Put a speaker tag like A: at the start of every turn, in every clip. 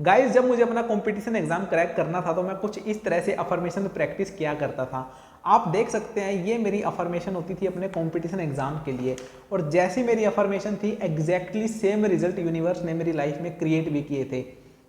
A: Guys जब मुझे अपना कंपटीशन एग्जाम क्रैक करना था तो मैं कुछ इस तरह से अफर्मेशन प्रैक्टिस किया करता था। आप देख सकते हैं ये मेरी अफर्मेशन होती थी अपने कंपटीशन एग्जाम के लिए, और जैसी मेरी अफर्मेशन थी एग्जैक्टली सेम रिजल्ट यूनिवर्स ने मेरी लाइफ में क्रिएट भी किए थे।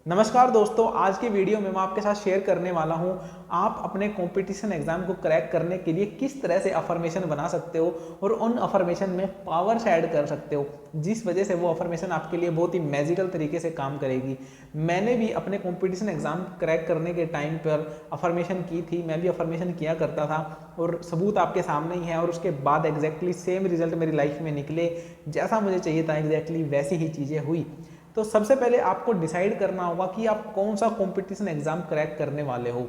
A: नमस्कार दोस्तों, आज की वीडियो में मैं आपके साथ शेयर करने वाला हूं आप अपने कंपटीशन एग्जाम को क्रैक करने के लिए किस तरह से अफर्मेशन बना सकते हो और उन अफर्मेशन में पावर्स ऐड कर सकते हो जिस वजह से वो अफर्मेशन आपके लिए बहुत ही मैजिकल तरीके से काम करेगी। मैंने भी अपने कंपटीशन एग्जाम क्रैक करने के टाइम पर अफर्मेशन की थी, मैं भी अफर्मेशन किया करता था और सबूत आपके सामने ही है। और उसके बाद एग्जैक्टली सेम रिजल्ट मेरी लाइफ में निकले, जैसा मुझे चाहिए था एग्जैक्टली वैसी ही चीज़ें हुई। तो सबसे पहले आपको डिसाइड करना होगा कि आप कौन सा कंपटीशन एग्जाम क्रैक करने वाले हो।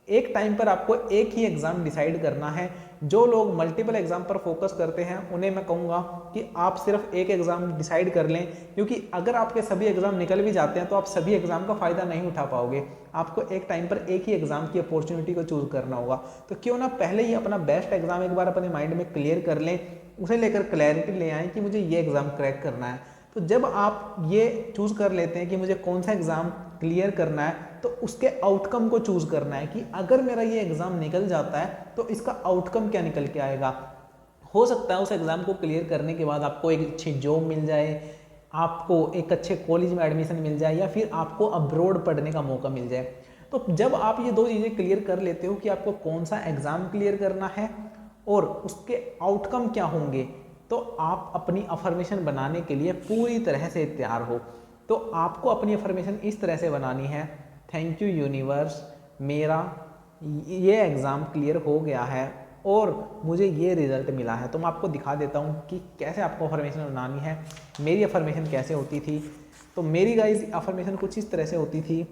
A: एक टाइम पर आपको एक ही एग्जाम डिसाइड करना है। जो लोग मल्टीपल एग्जाम पर फोकस करते हैं उन्हें मैं कहूँगा कि आप सिर्फ एक एग्जाम डिसाइड कर लें, क्योंकि अगर आपके सभी एग्जाम निकल भी जाते हैं तो आप सभी एग्जाम का फायदा नहीं उठा पाओगे। आपको एक टाइम पर एक ही एग्जाम की अपॉर्चुनिटी को चूज करना होगा। तो क्यों ना पहले ही अपना बेस्ट एग्जाम एक बार अपने माइंड में क्लियर कर लें, उसे लेकर क्लैरिटी ले आएँ कि मुझे ये एग्जाम क्रैक करना है। तो जब आप ये चूज कर लेते हैं कि मुझे कौन सा एग्जाम क्लियर करना है, तो उसके आउटकम को चूज करना है कि अगर मेरा ये एग्जाम निकल जाता है तो इसका आउटकम क्या निकल के आएगा। हो सकता है उस एग्जाम को क्लियर करने के बाद आपको एक अच्छी जॉब मिल जाए, आपको एक अच्छे कॉलेज में एडमिशन मिल जाए, या फिर आपको अब्रॉड पढ़ने का मौका मिल जाए। तो जब आप ये दो चीज़ें क्लियर कर लेते हो कि आपको कौन सा एग्जाम क्लियर करना है और उसके आउटकम क्या होंगे, तो आप अपनी अफर्मेशन बनाने के लिए पूरी तरह से तैयार हो। तो आपको अपनी अफर्मेशन इस तरह से बनानी है, थैंक यू यूनिवर्स, मेरा ये एग्ज़ाम क्लियर हो गया है और मुझे ये रिज़ल्ट मिला है। तो मैं आपको दिखा देता हूँ कि कैसे आपको अफर्मेशन बनानी है। मेरी अफर्मेशन कैसे होती थी। तो मेरी गाइस अफर्मेशन कुछ इस तरह से होती थी,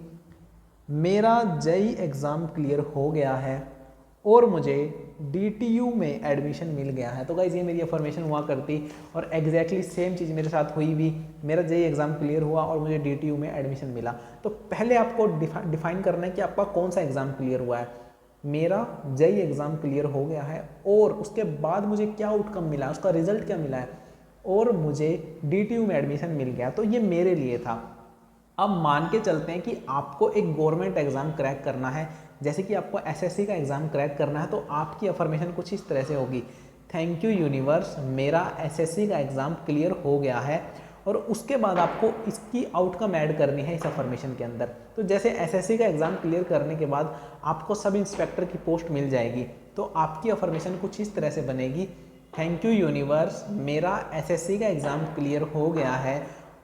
A: मेरा जेईई एग्ज़ाम क्लियर हो गया है और मुझे DTU में एडमिशन मिल गया है। तो गाइज़ ये मेरी अफर्मेशन हुआ करती और एग्जैक्टली सेम चीज़ मेरे साथ हुई भी। मेरा जेईई एग्ज़ाम क्लियर हुआ और मुझे DTU में एडमिशन मिला। तो पहले आपको डिफाइन करना है कि आपका कौन सा एग्ज़ाम क्लियर हुआ है। मेरा जेईई एग्ज़ाम क्लियर हो गया है और उसके बाद मुझे क्या आउटकम मिला, उसका रिजल्ट क्या मिला है, और मुझे DTU में एडमिशन मिल गया। तो ये मेरे लिए था। अब मान के चलते हैं कि आपको एक गवर्नमेंट एग्जाम क्रैक करना है, जैसे कि आपको SSC का एग्जाम क्रैक करना है। तो आपकी अफर्मेशन कुछ इस तरह से होगी, थैंक यू यूनिवर्स, मेरा SSC का एग्जाम क्लियर हो गया है। और उसके बाद आपको इसकी आउटकम ऐड करनी है इस अफर्मेशन के अंदर। तो जैसे SSC का एग्जाम क्लियर करने के बाद आपको सब इंस्पेक्टर की पोस्ट मिल जाएगी, तो आपकी अफर्मेशन कुछ इस तरह से बनेगी, थैंक यू यूनिवर्स, मेरा SSC का एग्जाम क्लियर हो गया है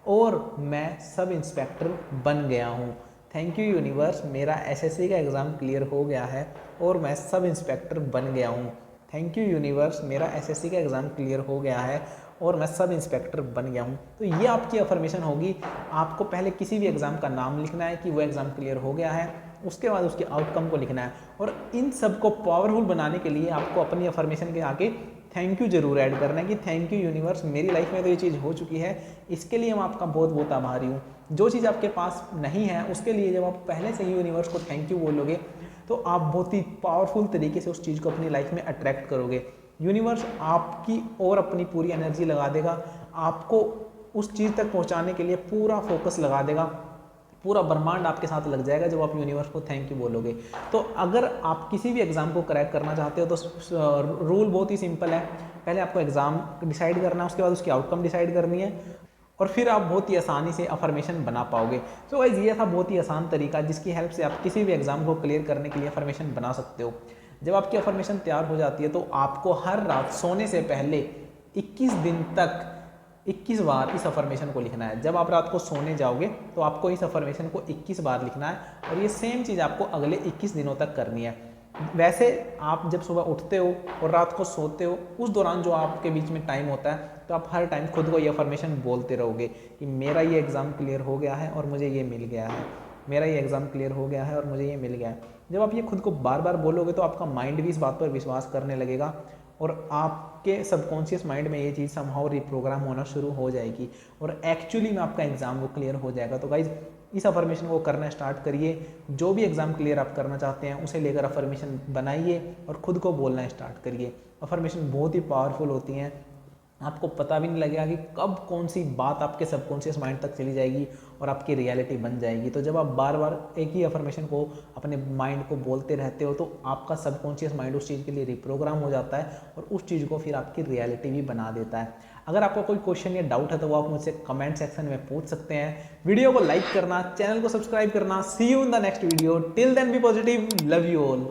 A: और मैं सब इंस्पेक्टर बन गया हूँ। थैंक यू यूनिवर्स, मेरा SSC का एग्ज़ाम क्लियर हो गया है और मैं सब इंस्पेक्टर बन गया हूँ। थैंक यू यूनिवर्स, मेरा SSC का एग्ज़ाम क्लियर हो गया है और मैं सब इंस्पेक्टर बन गया हूँ। तो ये आपकी अफर्मेशन होगी। आपको पहले किसी भी एग्ज़ाम का नाम लिखना है कि वो एग्ज़ाम क्लियर हो गया है, उसके बाद उसके आउटकम को लिखना है। और इन सब को पावरफुल बनाने के लिए आपको अपनी अफर्मेशन के आगे थैंक यू जरूर ऐड करना है कि थैंक यू यूनिवर्स, मेरी लाइफ में तो ये चीज़ हो चुकी है, इसके लिए मैं आपका बहुत बहुत आभारी हूँ। जो चीज़ आपके पास नहीं है उसके लिए जब आप पहले से ही यूनिवर्स को थैंक यू बोलोगे तो आप बहुत ही पावरफुल तरीके से उस चीज़ को अपनी लाइफ में अट्रैक्ट करोगे। यूनिवर्स आपकी और अपनी पूरी एनर्जी लगा देगा, आपको उस चीज़ तक पहुँचाने के लिए पूरा फोकस लगा देगा, पूरा ब्रह्मांड आपके साथ लग जाएगा जब आप यूनिवर्स को थैंक यू बोलोगे। तो अगर आप किसी भी एग्ज़ाम को क्रैक करना चाहते हो तो रूल बहुत ही सिंपल है, पहले आपको एग्ज़ाम डिसाइड करना है, उसके बाद उसकी आउटकम डिसाइड करनी है और फिर आप बहुत ही आसानी से अफर्मेशन बना पाओगे। तो गाइस ये था बहुत ही आसान तरीका जिसकी हेल्प से आप किसी भी एग्ज़ाम को क्लियर करने के लिए अफर्मेशन बना सकते हो। जब आपकी अफर्मेशन तैयार हो जाती है तो आपको हर रात सोने से पहले 21 दिन तक 21 बार इस अफर्मेशन को लिखना है। जब आप रात को सोने जाओगे तो आपको इस अफर्मेशन को 21 बार लिखना है और ये सेम चीज़ आपको अगले 21 दिनों तक करनी है। वैसे आप जब सुबह उठते हो और रात को सोते हो उस दौरान जो आपके बीच में टाइम होता है तो आप हर टाइम खुद को ये अफर्मेशन बोलते रहोगे कि मेरा ये एग्ज़ाम क्लियर हो गया है और मुझे ये मिल गया है, मेरा ये एग्ज़ाम क्लियर हो गया है और मुझे ये मिल गया है। जब आप ये खुद को बार बार बोलोगे तो आपका माइंड भी इस बात पर विश्वास करने लगेगा और आपके सबकॉन्शियस माइंड में ये चीज़ समहाउ रिप्रोग्राम होना शुरू हो जाएगी और एक्चुअली में आपका एग्ज़ाम वो क्लियर हो जाएगा। तो गाइज इस अफर्मेशन को करना स्टार्ट करिए। जो भी एग्ज़ाम क्लियर आप करना चाहते हैं उसे लेकर अफर्मेशन बनाइए और ख़ुद को बोलना स्टार्ट करिए। अफर्मेशन बहुत ही पावरफुल होती हैं। आपको पता भी नहीं लगेगा कि कब कौन सी बात आपके सबकॉन्शियस माइंड तक चली जाएगी और आपकी रियलिटी बन जाएगी। तो जब आप बार बार एक ही अफर्मेशन को अपने माइंड को बोलते रहते हो तो आपका सबकॉन्शियस माइंड उस चीज़ के लिए रिप्रोग्राम हो जाता है और उस चीज़ को फिर आपकी रियलिटी भी बना देता है। अगर आपका कोई क्वेश्चन या डाउट है तो वो आप मुझसे कमेंट सेक्शन में पूछ सकते हैं। वीडियो को लाइक करना, चैनल को सब्सक्राइब करना। See you in the next video. Till then be positive, love you all.